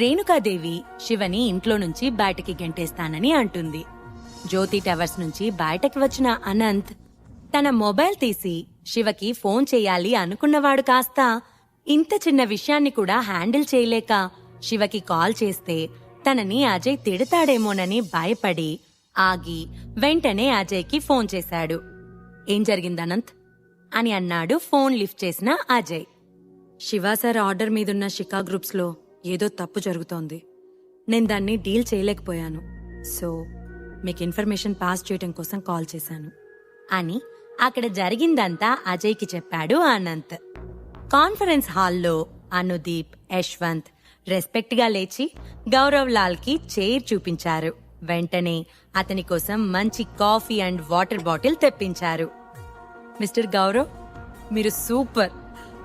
రేణుకాదేవి శివని ఇంట్లో నుంచి బయటకి గెంటేస్తానని అంటుంది. జ్యోతి టవర్స్ నుంచి బయటకి వచ్చిన అనంత్ తన మొబైల్ తీసి శివకి ఫోన్ చేయాలి అనుకున్నవాడు కాస్త ఇంత చిన్న విషయాన్ని కూడా హ్యాండిల్ చేయలేక శివకి కాల్ చేస్తే తనని అజయ్ తిడతాడేమోనని భయపడి ఆగి వెంటనే అజయ్కి ఫోన్ చేశాడు. ఏం జరిగింది అనంత్ అని అన్నాడు ఫోన్ లిఫ్ట్ చేసిన అజయ్. శివ సార్ ఆర్డర్ మీదున్న షికా గ్రూప్స్లో ఏదో తప్పు జరుగుతోంది. నేను దాన్ని డీల్ చేయలేకపోయాను. సో మీకు ఇన్ఫర్మేషన్ పాస్ చేయడం కోసం కాల్ చేశాను అని అక్కడ జరిగిందంతా అజయ్కి చెప్పాడు అనంత్. కాన్ఫరెన్స్ హాల్లో అనుదీప్, యశ్వంత్ రెస్పెక్ట్ గా లేచి గౌరవ్ లాల్ కి చైర్ చూపించారు. వెంటనే అతని కోసం మంచి కాఫీ అండ్ వాటర్ బాటిల్ తెప్పించారు. మిస్టర్ గౌరవ్, మీరు సూపర్.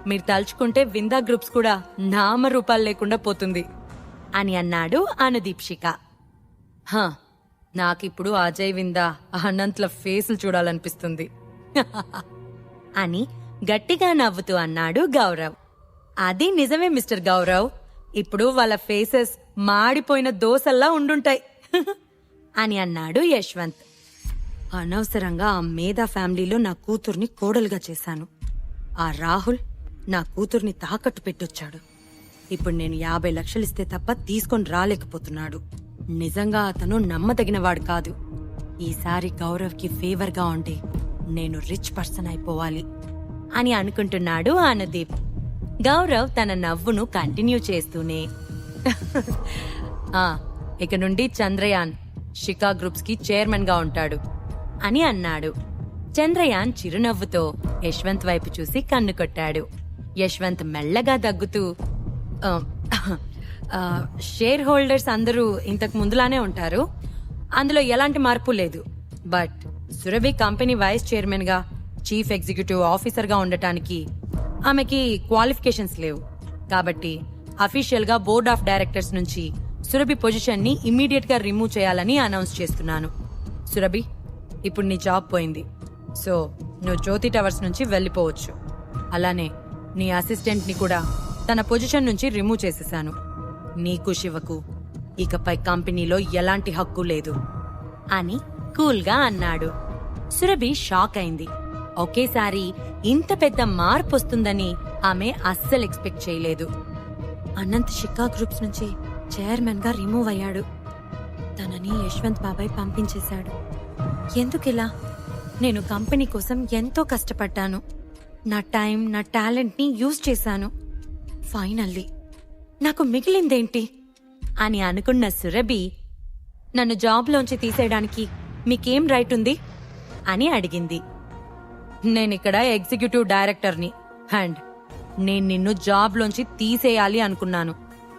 మీరు తలుచుకుంటే విందా గ్రూప్స్ కూడా నామరూపాలు లేకుండా పోతుంది అని అన్నాడు అనుదీప్ శిఖ. నాకిప్పుడు అజయ్ విందా అనంత్ల ఫేసులు చూడాలనిపిస్తుంది అని గట్టిగా నవ్వుతూ అన్నాడు గౌరవ్. అది నిజమే మిస్టర్ గౌరవ్. ఇప్పుడు వాళ్ళ ఫేసెస్ మాడిపోయిన దోసల్లా ఉండుంటాయి అని అన్నాడు యశ్వంత్. అనవసరంగా ఆ మేధా ఫ్యామిలీలో నా కూతుర్ని కోడలుగా చేశాను. ఆ రాహుల్ నా కూతుర్ని తాకట్టు పెట్టొచ్చాడు. ఇప్పుడు నేను 50 లక్షలు ఇస్తే తప్ప తీసుకొని రాలేకపోతున్నాడు. నిజంగా అతను నమ్మదగినవాడు కాదు. ఈసారి గౌరవ్కి ఫేవర్గా ఉంటే నేను రిచ్ పర్సన్ అయిపోవాలి అని అనుకుంటున్నాడు అనుదీప్. గౌరవ్ తన నవ్వును కంటిన్యూ చేస్తూనే ఇక నుండి చంద్రయాన్ షికా గ్రూప్స్ కి చైర్మన్ గా ఉంటాడు అని అన్నాడు. చంద్రయాన్ చిరునవ్వుతో యశ్వంత్ వైపు చూసి కన్ను కొట్టాడు. యశ్వంత్ మెల్లగా దగ్గుతూ షేర్ హోల్డర్స్ అందరూ ఇంతకు ముందులానే ఉంటారు. అందులో ఎలాంటి మార్పు లేదు. But Surabhi company vice chairman గా, చీఫ్ ఎగ్జిక్యూటివ్ ఆఫీసర్ గా ఉండటానికి ఆమెకి క్వాలిఫికేషన్స్ లేవు. కాబట్టి అఫీషియల్ గా బోర్డ్ ఆఫ్ డైరెక్టర్స్ నుంచి సురభి పొజిషన్ ని ఇమ్మీడియట్ గా రిమూవ్ చేయాలని అనౌన్స్ చేస్తున్నాను. సురభి, ఇప్పుడు నీ జాబ్ పోయింది. సో నువ్వు జ్యోతి టవర్స్ నుంచి వెళ్ళిపోవచ్చు. అలానే నీ అసిస్టెంట్ ని కూడా తన పొజిషన్ నుంచి రిమూవ్ చేసేశాను. నీకు శివకు ఇకపై కంపెనీలో ఎలాంటి హక్కు లేదు అని కూల్ గా అన్నాడు. సురభి షాక్ అయింది. ఒకేసారి ఇంత పెద్ద మార్పు వస్తుందని ఆమె అస్సలు ఎక్స్పెక్ట్ చేయలేదు. అనంత్ షికా గ్రూప్స్ నుంచి చైర్మన్ గా రిమూవ్ అయ్యాడు. తనని యశ్వంత్ బాబాయ్ పంపించేశాడు. ఎందుకిలా? నేను కంపెనీ కోసం ఎంతో కష్టపడ్డాను. నా టైం, నా టాలెంట్ ని యూజ్ చేశాను. ఫైనల్లీ నాకు మిగిలిందేంటి అని అనుకున్న సురభి, నన్ను జాబ్లోంచి తీసేయడానికి మీకేం రైట్ ఉంది అని అడిగింది. నేనిక్కడ ఎగ్జిక్యూటివ్ డైరెక్టర్ని అండ్ నేను నిన్ను జాబ్లోంచి తీసేయాలి అనుకున్నాను.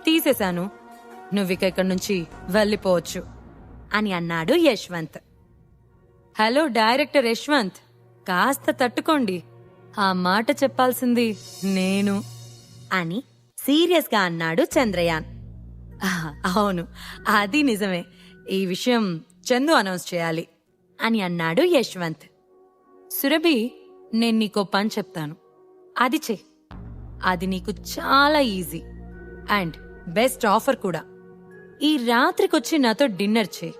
తీసేశాను. నువ్విక ఇక్కడి నుంచి వెళ్ళిపోవచ్చు అని అన్నాడు యశ్వంత్. హలో డైరెక్టర్ యశ్వంత్, కాస్త తట్టుకోండి. ఆ మాట చెప్పాల్సింది నేను అని సీరియస్ గా అన్నాడు చంద్రయాన్. అవును, అది నిజమే. ఈ విషయం చందు అనౌన్స్ చేయాలి అని అన్నాడు యశ్వంత్. సురభి, నేను నీకో పని చెప్తాను, అది చెయ్. అది నీకు చాలా ఈజీ అండ్ బెస్ట్ ఆఫర్ కూడా. ఈ రాత్రికొచ్చి నాతో డిన్నర్ చేయి.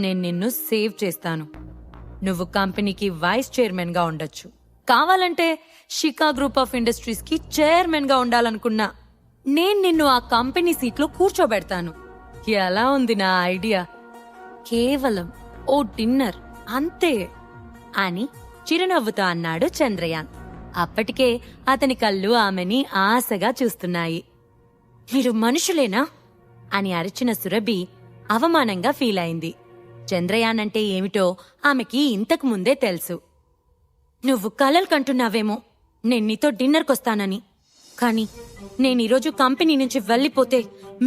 నేను నిన్ను సేవ్ చేస్తాను. నువ్వు కంపెనీకి వైస్ చైర్మన్ గా ఉండొచ్చు. కావాలంటే షికా గ్రూప్ ఆఫ్ ఇండస్ట్రీస్ కి చైర్మన్ గా ఉండాలనుకున్నా నేను నిన్ను ఆ కంపెనీ సీట్లో కూర్చోబెడతాను. ఎలా ఉంది నా ఐడియా? కేవలం ఓ డిన్నర్ అంతే అని చిరునవ్వుతో అన్నాడు చంద్రయాన్. అప్పటికే అతని కళ్ళు ఆమెని ఆశగా చూస్తున్నాయి. మీరు మనుషులేనా అని అరిచిన సురభి అవమానంగా ఫీల్ అయింది. చంద్రయాన్ అంటే ఏమిటో ఆమెకి ఇంతకు ముందే తెలుసు. నువ్వు కలలు కంటున్నావేమో నేను నీతో డిన్నర్కొస్తానని. కానీ నేనీరోజు కంపెనీ నుంచి వెళ్ళిపోతే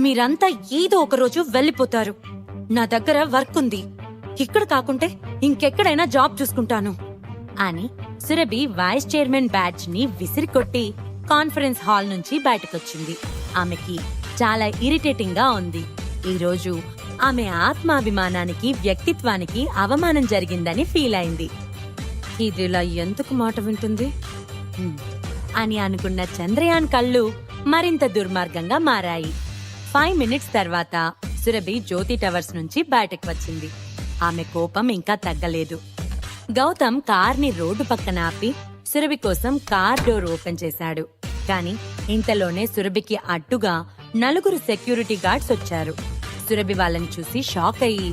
మీరంతా ఏదో ఒకరోజు వెళ్ళిపోతారు. నా దగ్గర వర్క్ ఉంది. ఇక్కడ కాకుంటే ఇంకెక్కడైనా జాబ్ చూసుకుంటాను అని సురభి వైస్ చైర్మన్ బ్యాడ్జ్ ని విసిరికొట్టి కాన్ఫరెన్స్ హాల్ నుంచి బయటకొచ్చింది. ఆమెకి చాలా ఇరిటేటింగ్ గా ఉంది. ఈరోజు ఆమె ఆత్మాభిమానానికి, వ్యక్తిత్వానికి అవమానం జరిగిందని ఫీల్ అయింది. ఇదిలా ఎందుకు మాట వింటుంది అని అనుకున్న చంద్రయాన్ కళ్ళు మరింత దుర్మార్గంగా మారాయి. 5 మినిట్స్ తర్వాత సురభి జ్యోతి టవర్స్ నుంచి బయటకు వచ్చింది. ఆమె కోపం ఇంకా తగ్గలేదు. గౌతమ్ కార్ని రోడ్డు పక్కన ఆపి సురభి కోసం కార్ డోర్ ఓపెన్ చేశాడు. కాని ఇంతలోనే సురభికి అడ్డుగా 4 సెక్యూరిటీ గార్డ్స్ వచ్చారు. సురభి వాళ్ళని చూసి షాక్ అయ్యి,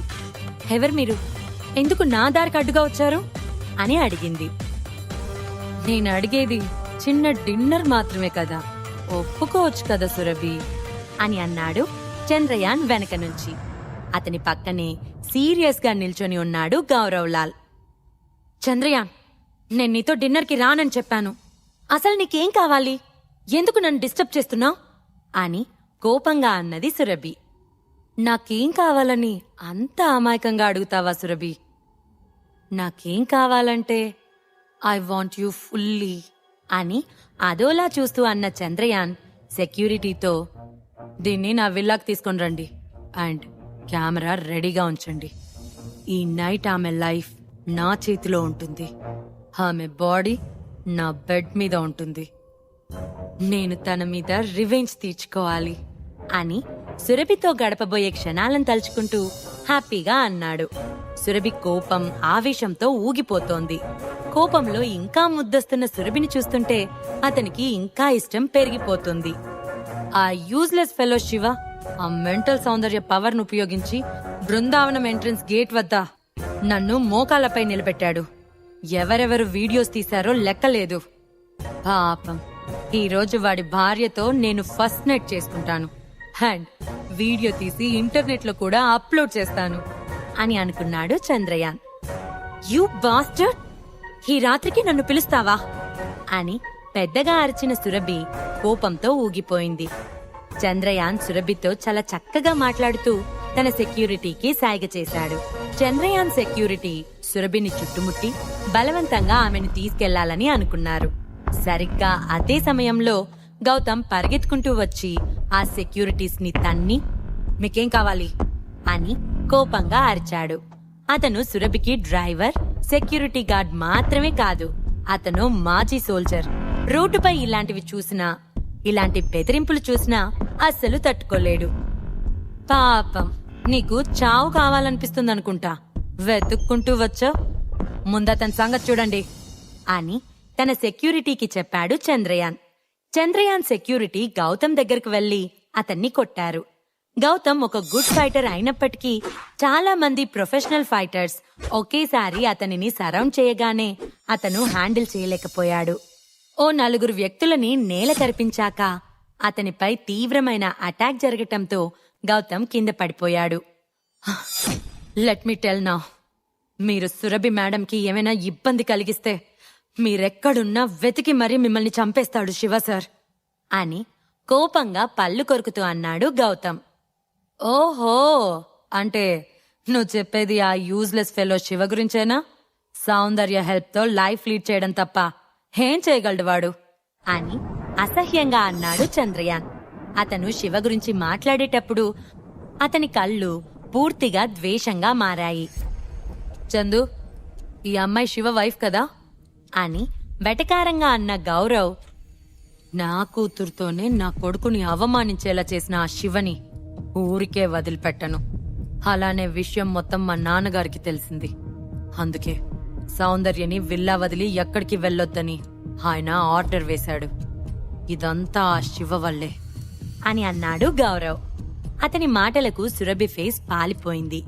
ఎవరు మీరు? ఎందుకు నా దారికి అడ్డుగా వచ్చారు అని అడిగింది. నేను అడిగేది చిన్న డిన్నర్ మాత్రమే కదా, ఒప్పుకోవచ్చు కదా సురభి అని అన్నాడు చంద్రయాన్ వెనక నుంచి. అతని పక్కనే సీరియస్ గా నిల్చొని ఉన్నాడు గౌరవ్ లాల్. చంద్రయాన్, నేను నీతో డిన్నర్కి రానని చెప్పాను. అసలు నీకేం కావాలి? ఎందుకు నన్ను డిస్టర్బ్ చేస్తున్నావు అని కోపంగా అన్నది సురభి. నాకేం కావాలని అంత అమాయకంగా అడుగుతావా సురభి? నాకేం కావాలంటే ఐ వాంట్ యూ ఫుల్లీ అని అదోలా చూస్తూ అన్న చంద్రయాన్ సెక్యూరిటీతో, దీన్ని నా విల్లాకి తీసుకొని రండి అండ్ కెమెరా రెడీగా ఉంచండి. ఈ నైట్ ఆమె లైఫ్ నా చేతిలో ఉంటుంది. ఆమె బాడీ నా బెడ్ మీద ఉంటుంది. నేను తన మీద రివెంజ్ తీర్చుకోవాలి అని సురభితో గడపబోయే క్షణాలను తలుచుకుంటూ హ్యాపీగా అన్నాడు. సురభి కోపం ఆవేశంతో ఊగిపోతోంది. కోపంలో ఇంకా ముద్దస్తున్న సురభిని చూస్తుంటే అతనికి ఇంకా ఇష్టం పెరిగిపోతుంది. ఆ యూజ్లెస్ ఫెలో శివ ఆ మెంటల్ సౌందర్య పవర్ ను ఉపయోగించి బృందావనం ఎంట్రన్స్ గేట్ వద్ద నన్ను మోకాలపై నిలబెట్టాడు. ఎవరెవరు వీడియోస్ తీశారో లెక్కలేదు. పాపం, ఈ రోజు వాడి భార్యతో నేను ఫస్ట్ నైట్ చేసుకుంటాను అండ్ వీడియో తీసి ఇంటర్నెట్ లో కూడా అప్లోడ్ చేస్తాను అని అనుకున్నాడు చంద్రయాన్. యూ బాస్టర్డ్, ఈ రాత్రికి నన్ను పిలుస్తావా అని పెద్దగా అరిచిన సురభి కోపంతో ఊగిపోయింది. చంద్రయాన్ సురభితో చాలా చక్కగా మాట్లాడుతూ తన సెక్యూరిటీకి సాయిగ చేశాడు. చంద్రయాన్ సెక్యూరిటీ సురభిని చుట్టుముట్టి బలవంతంగా ఆమెను తీసుకెళ్లాలని అనుకున్నారు. సరిగ్గా అదే సమయంలో గౌతమ్ పరిగెత్తుకుంటూ వచ్చి ఆ సెక్యూరిటీస్ ని తన్ని, మీకేం కావాలి అని కోపంగా అరిచాడు. అతను సురభికి డ్రైవర్, సెక్యూరిటీ గార్డ్ మాత్రమే కాదు, అతను మాజీ సోల్జర్. రోడ్డుపై ఇలాంటివి చూసినా, ఇలాంటి బెదిరింపులు చూసినా అస్సలు తట్టుకోలేడు. పాపం, నీకు చావు కావాలనిపిస్తుందనుకుంటా, వెతుక్కుంటూ వచ్చావు. ముందతని సంగతి చూడండి అని తన సెక్యూరిటీకి చెప్పాడు చంద్రయాన్. చంద్రయాన్ సెక్యూరిటీ గౌతమ్ దగ్గరకు వెళ్లి అతన్ని కొట్టారు. గౌతమ్ ఒక గుడ్ ఫైటర్ అయినప్పటికీ చాలా మంది ప్రొఫెషనల్ ఫైటర్స్ ఒకేసారి అతనిని సరౌండ్ చేయగానే అతను హ్యాండిల్ చేయలేకపోయాడు. ఓ 4 వ్యక్తులని నేల కరిపించాక అతనిపై తీవ్రమైన అటాక్ జరగటంతో గౌతమ్ కింద పడిపోయాడు. లెట్ మీ టెల్ నౌ, మీరు సురభి మేడంకి ఏమైనా ఇబ్బంది కలిగిస్తే మీరెక్కడున్నా వెతికి మరీ మిమ్మల్ని చంపేస్తాడు శివ సార్ అని కోపంగా పళ్ళు కొరుకుతూ అన్నాడు గౌతమ్. ఓహో, అంటే నువ్వు చెప్పేది ఆ యూజ్లెస్ ఫెలో శివ గురించేనా? సౌందర్య హెల్ప్ తో లైఫ్ లీడ్ చేయడం తప్ప ఏం చేయగలడు వాడు అని అసహ్యంగా అన్నాడు చంద్రయాన్. అతను శివ గురించి మాట్లాడేటప్పుడు అతని కళ్ళు పూర్తిగా ద్వేషంగా మారాయి. చందు, ఈ అమ్మాయి శివ వైఫ్ కదా అని వెటకారంగా అన్న గౌరవ్, నా కూతురుతోనే నా కొడుకుని అవమానించేలా చేసిన ఆ శివని ఊరికే వదిలిపెట్టను. అలానే విషయం మొత్తం మా నాన్నగారికి తెలిసింది. అందుకే సౌందర్యని విల్లా వదిలి ఎక్కడికి వెళ్ళొద్దని ఆయన ఆర్డర్ వేశాడు. ఇదంతా ఆ శివ వల్లే అని అన్నాడు గౌరవ్. అతని మాటలకు సురభి ఫేస్ పాలిపోయింది.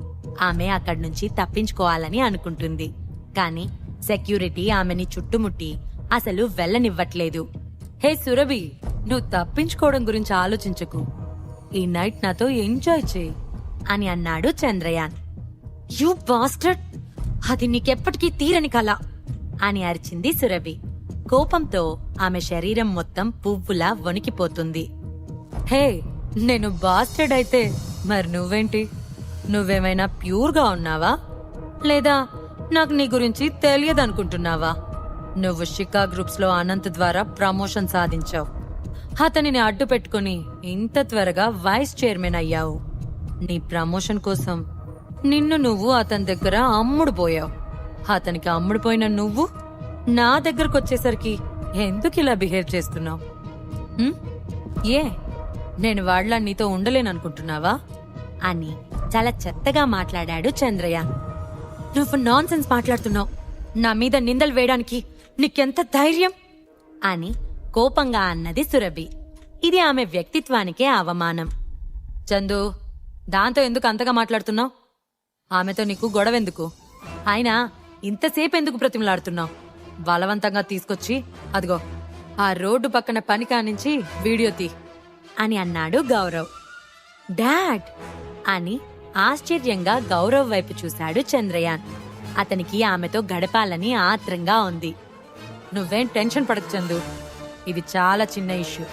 ఆమె అక్కడి నుంచి తప్పించుకోవాలని అనుకుంటుంది. కాని సెక్యూరిటీ ఆమెని చుట్టుముట్టి అసలు వెళ్ళనివ్వట్లేదు. హే సురభి, నువ్వు తప్పించుకోవడం గురించి ఆలోచించకు, ఈ నైట్ నాతో ఎంజాయ్ చేయి అని అన్నాడు చంద్రయాన్. యూ బాస్టర్డ్, అది నీకెప్పటికీ తీరని కల అని అరిచింది సురభి. కోపంతో ఆమె శరీరం మొత్తం పువ్వులా వణికిపోతుంది. హే, నేను బాస్టర్డ్ అయితే మరి నువ్వేంటి? నువ్వేమైనా ప్యూర్గా ఉన్నావా, లేదా నాకు నీ గురించి తెలియదనుకుంటున్నావా? నువ్వు షికా గ్రూప్స్ లో అనంత్ ద్వారా ప్రమోషన్ సాధించావు. అతనిని అడ్డు పెట్టుకుని ఇంత త్వరగా వైస్ చైర్మన్ అయ్యావు. నీ ప్రమోషన్ కోసం నిన్ను నువ్వు అతని దగ్గర అమ్ముడుపోయావు. అతనికి అమ్ముడుపోయిన నువ్వు నా దగ్గరకు వచ్చేసరికి ఎందుకు ఇలా బిహేవ్ చేస్తున్నావు? ఏ నేను వాళ్లా నీతో ఉండలేననుకుంటున్నావా అని చాలా చెత్తగా మాట్లాడాడు చంద్రయాన్. నువ్వు నాన్సెన్స్ మాట్లాడుతున్నావు. నా మీద నిందలు వేయడానికి నీకెంత ధైర్యం అని కోపంగా అన్నది సురభి. ఇది ఆమె వ్యక్తిత్వానికే అవమానం. చందు, దాంతో ఎందుకు అంతగా మాట్లాడుతున్నావు? ఆమెతో నీకు గొడవెందుకు? అయినా ఇంతసేపు ఎందుకు ప్రతిమలాడుతున్నావు? బలవంతంగా తీసుకొచ్చి అదిగో ఆ రోడ్డు పక్కన పని కానించి వీడియో తీ అని అన్నాడు గౌరవ్. డాడ్ అని ఆశ్చర్యంగా గౌరవ్ వైపు చూశాడు చంద్రయాన్. అతనికి ఆమెతో గడపాలని ఆత్రంగా ఉంది. నువ్వేం టెన్షన్ పడకు చందు, ఇది చాలా చిన్న ఇష్యూ.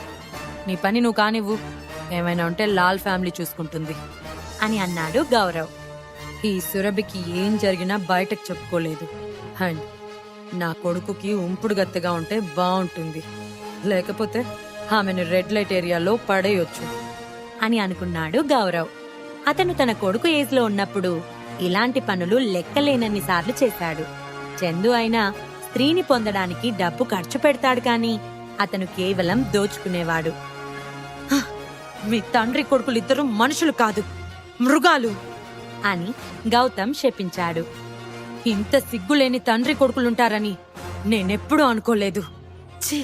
నీ పని నువ్వు కానివ్వు, ఏమైనా ఉంటే లాల్ ఫ్యామిలీ చూసుకుంటుంది అని అన్నాడు గౌరవ్. ఈ సురభికి ఏం జరిగినా బయటకు చెప్పుకోలేదు. అండ్ నా కొడుకుకి ఉంపుడు గత్తెగా ఉంటే బాగుంటుంది, లేకపోతే ఆమెను రెడ్ లైట్ ఏరియాలో పడేయొచ్చు అని అనుకున్నాడు గౌరవ్. అతను తన కొడుకు ఏజ్లో ఉన్నప్పుడు ఇలాంటి పనులు లెక్కలేనన్ని సార్లు చేశాడు. చందు అయినా స్త్రీని పొందడానికి డబ్బు ఖర్చు పెడతాడు, కానీ అతను కేవలం దోచుకునేవాడు. మీ తండ్రి కొడుకులిద్దరూ మనుషులు కాదు, మృగాలు అని గౌతమ్ శపించాడు. ఇంత సిగ్గులేని తండ్రి కొడుకులుంటారని నేనెప్పుడూ అనుకోలేదు, ఛీ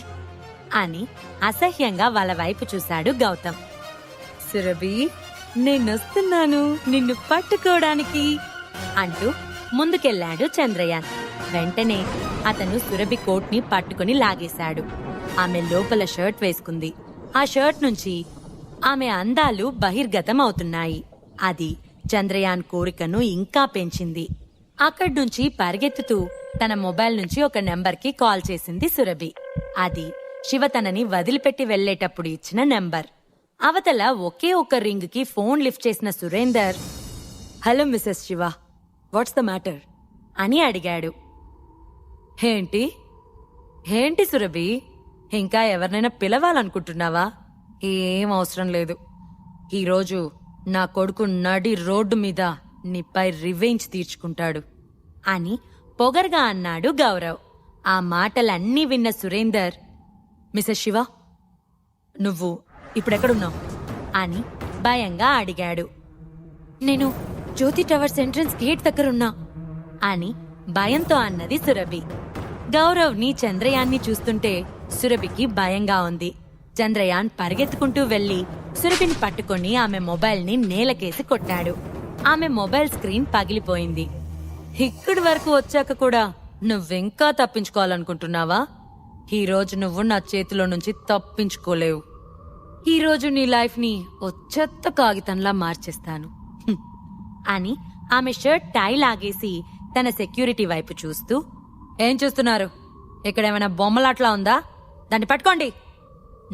అని అసహ్యంగా వాళ్ళ వైపు చూశాడు గౌతమ్. సురభి, నేనొస్తున్నాను నిన్ను పట్టుకోవడానికి అంటూ ముందుకెళ్లాడు చంద్రయాన్. వెంటనే అతను సురభి కోట్ని పట్టుకుని లాగేశాడు. ఆమె లోపల షర్ట్ వేసుకుంది. ఆ షర్ట్ నుంచి ఆమె అందాలు బహిర్గతం అవుతున్నాయి. అది చంద్రయాన్ కోరికను ఇంకా పెంచింది. అక్కడ్నుంచి పరిగెత్తుతూ తన మొబైల్ నుంచి ఒక నెంబర్కి కాల్ చేసింది సురభి. అది శివ తనని వదిలిపెట్టి వెళ్లేటప్పుడు ఇచ్చిన నెంబర్. అవతల ఒకే ఒక్క రింగ్ కి ఫోన్ లిఫ్ట్ చేసిన Surender, hello Mrs Shiva, what's the matter అని అడిగాడు. ఏంటి ఏంటి సురభి, ఇంకా ఎవరినైనా పిలవాలనుకుంటున్నావా? ఏం అవసరం లేదు. ఈరోజు నా కొడుకు నడి రోడ్డు మీద నీపై రివెంజ్ తీర్చుకుంటాడు అని పొగర్గా అన్నాడు గౌరవ్. ఆ మాటలన్నీ విన్న సురేందర్, మిసెస్ శివ, నువ్వు ఇప్పుడెక్కడున్నావు అని భయంగా అడిగాడు. నేను జ్యోతి టవర్స్ ఎంట్రన్స్ గేట్ దగ్గరున్నా అని భయంతో అన్నది సురభి. గౌరవ్ని చంద్రయాన్ని చూస్తుంటే సురభికి భయంగా ఉంది. చంద్రయాన్ పరిగెత్తుకుంటూ వెళ్లి సురభిని పట్టుకుని ఆమె మొబైల్ని నేలకేసి కొట్టాడు. ఆమె మొబైల్ స్క్రీన్ పగిలిపోయింది. ఇక్కడి వరకు వచ్చాక కూడా నువ్వింకా తప్పించుకోవాలనుకుంటున్నావా? ఈరోజు నువ్వు నా చేతిలో నుంచి తప్పించుకోలేవు. ఈరోజు నీ లైఫ్ ని ఓ చెత్త కాగితంలా మార్చేస్తాను అని ఆమె షర్ట్ టై లాగేసి తన సెక్యూరిటీ వైపు చూస్తూ, ఏం చూస్తున్నారు? ఇక్కడేమైనా బొమ్మలాట్లా ఉందా? దాన్ని పట్టుకోండి.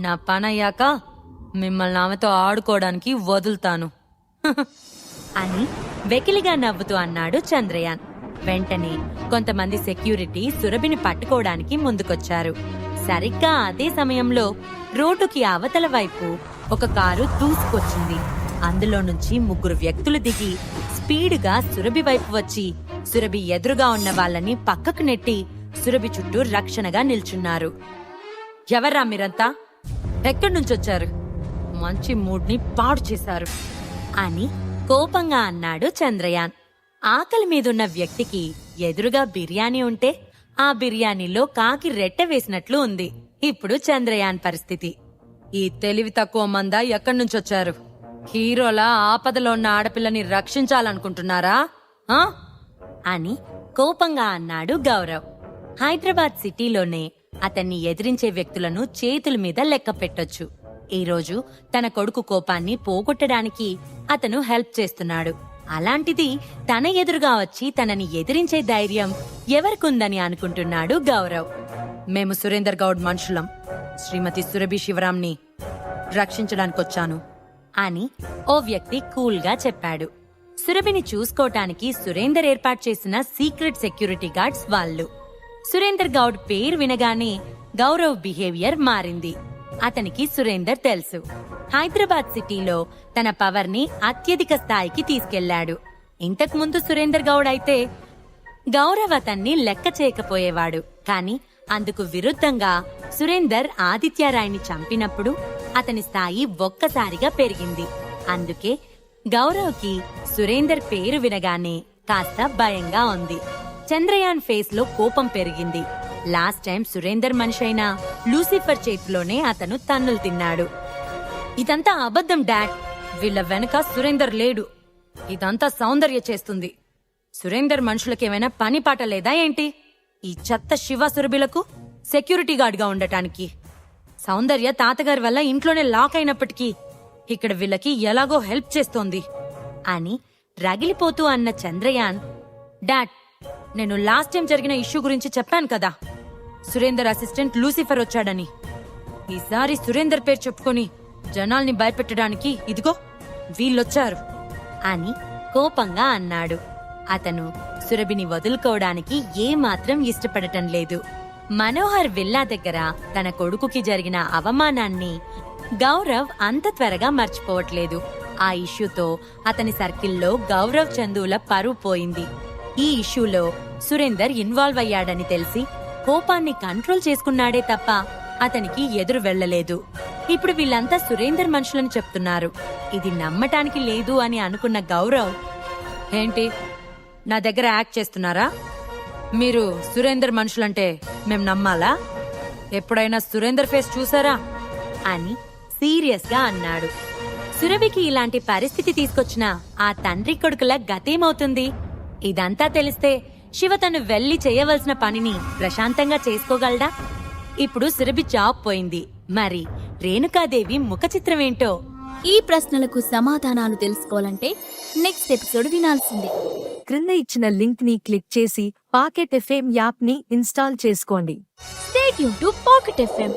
నా పనయ్యాక మిమ్మల్ని ఆమెతో ఆడుకోవడానికి వదులుతాను అని వెకిలిగా నవ్వుతూ అన్నాడు చంద్రయాన్. వెంటనే కొంతమంది సెక్యూరిటీ సురభిని పట్టుకోవడానికి ముందుకొచ్చారు. సరిగ్గా అదే సమయంలో రోడ్డుకి అవతల వైపు ఒక కారు దూసుకొచ్చింది. అందులో నుంచి 3 వ్యక్తులు దిగి స్పీడుగా సురభి వైపు వచ్చి సురభి ఎదురుగా ఉన్న వాళ్ళని పక్కకు నెట్టి సురభి చుట్టూ రక్షణగా నిల్చున్నారు. ఎవర్రా మీరంతా? ఎక్కడి నుంచొచ్చారు? మంచి మూడ్ని పాడు చేశారు అని కోపంగా అన్నాడు చంద్రయాన్. ఆకలి మీదున్న వ్యక్తికి ఎదురుగా బిర్యానీ ఉంటే ఆ బిర్యానీలో కాకి రెట్టె వేసినట్లు ఉంది ఇప్పుడు చంద్రయాన్ పరిస్థితి. ఈ తెలివి తక్కువ మందా ఎక్కడి నుంచొచ్చారు? హీరోలా ఆపదలో ఉన్న ఆడపిల్లని రక్షించాలనుకుంటున్నారా అని కోపంగా అన్నాడు గౌరవ్. హైదరాబాద్ సిటీలోనే అతన్ని ఎదిరించే వ్యక్తులను చేతుల మీద లెక్క పెట్టొచ్చు. ఈరోజు తన కొడుకు కోపాన్ని పోగొట్టడానికి అతను హెల్ప్ చేస్తున్నాడు. అలాంటిది తన ఎదురుగా వచ్చి తనని ఎదిరించే ధైర్యం ఎవరికుందని అనుకుంటున్నాడు గౌరవ్. మేము సురేందర్ గౌడ్ మనుషులం, శ్రీమతి సురభి శివరాంని రక్షించడానికొచ్చాను అని ఓ వ్యక్తి కూల్గా చెప్పాడు. సురభిని చూసుకోటానికి సురేందర్ ఏర్పాటు చేసిన సీక్రెట్ సెక్యూరిటీ గార్డ్స్ వాళ్ళు. సురేందర్ గౌడ్ పేరు వినగానే గౌరవ్ బిహేవియర్ మారింది. అతనికి సురేందర్ తెలుసు. హైదరాబాద్ సిటీలో తన పవర్ ని అత్యధిక స్థాయికి తీసుకెళ్లాడు. ఇంతకుముందు సురేందర్ గౌడ్ అయితే గౌరవ్ అతన్ని లెక్క చేయకపోయేవాడు. కాని అందుకు విరుద్ధంగా సురేందర్ ఆదిత్యరాయ్ని చంపినప్పుడు అతని స్థాయి ఒక్కసారిగా పెరిగింది. అందుకే గౌరవ్కి సురేందర్ పేరు వినగానే కాస్త భయంగా ఉంది. చంద్రయాన్ ఫేస్ లో కోపం పెరిగింది. లాస్ట్ టైం సురేందర్ మనిషైన లూసిఫర్ చేతిలోనే అతను తన్నులు తిన్నాడు. ఇదంతా అబద్ధం డాడ్. వీళ్ళ వెనక సురేందర్ లేడు. ఇదంతా సౌందర్య చేస్తుంది. సురేందర్ మనుషులకేమైనా పని పాట లేదా ఏంటి? ఈ చెత్త శివ సురభిలకు సెక్యూరిటీ గార్డ్ గా ఉండటానికి. సౌందర్య తాతగారి వల్ల ఇంట్లోనే లాక్ అయినప్పటికీ ఇక్కడ వీళ్ళకి ఎలాగో హెల్ప్ చేస్తోంది అని రగిలిపోతూ అన్న చంద్రయాన్, డాడ్, నేను లాస్ట్ టైం జరిగిన ఇష్యూ గురించి చెప్పాను కదా, సురేందర్ అసిస్టెంట్ లూసిఫర్ వచ్చాడని. ఈసారి సురేందర్ పేరు చెప్పుకొని జనాల్ని భయపెట్టడానికి ఇదిగో వీళ్ళొచ్చారు అని కోపంగా అన్నాడు. అతను సురభిని వదులుకోవడానికి ఏమాత్రం ఇష్టపడటం లేదు. మనోహర్ విల్లా దగ్గర తన కొడుకుకి జరిగిన అవమానాన్ని గౌరవ్ అంత త్వరగా మర్చిపోవట్లేదు. ఆ ఇష్యూతో అతని సర్కిల్లో గౌరవ్ చందుల పరువు పోయింది. ఈ ఇష్యూలో సురేందర్ ఇన్వాల్వ్ అయ్యాడని తెలిసి కోపాన్ని కంట్రోల్ చేసుకున్నాడే తప్ప అతనికి ఎదురు వెళ్లలేదు. ఇప్పుడు వీళ్ళంతా సురేందర్ మనుషులని చెప్తున్నారు. ఇది నమ్మటానికి లేదు అని అనుకున్న గౌరవ్, ఏంటి నా దగ్గర యాక్ట్ చేస్తున్నారా? మీరు సురేందర్ మనుషులంటే మేం నమ్మాలా? ఎప్పుడైనా సురేందర్ ఫేస్ చూసారా అని సీరియస్ గా అన్నాడు. సురభికి ఇలాంటి పరిస్థితి తీసుకొచ్చిన ఆ తండ్రి కొడుకుల గతేమవుతుంది? ఇదంతా తెలిస్తే శివ తను వెళ్లి చేయవలసిన పనిని ప్రశాంతంగా చేసుకోగలడా? ఇప్పుడు సురభి జాబ్ పోయింది. మరి రేణుకాదేవి ముఖ చిత్రమేంటో? ఈ ప్రశ్నలకు సమాధానాలు తెలుసుకోవాలంటే నెక్స్ట్ ఎపిసోడ్ వినాల్సిందే. క్రింద ఇచ్చిన లింక్ ని క్లిక్ చేసి పాకెట్ ఎఫ్ఎం యాప్ ని ఇన్స్టాల్ చేసుకోండి. Stay tune to pocket FM.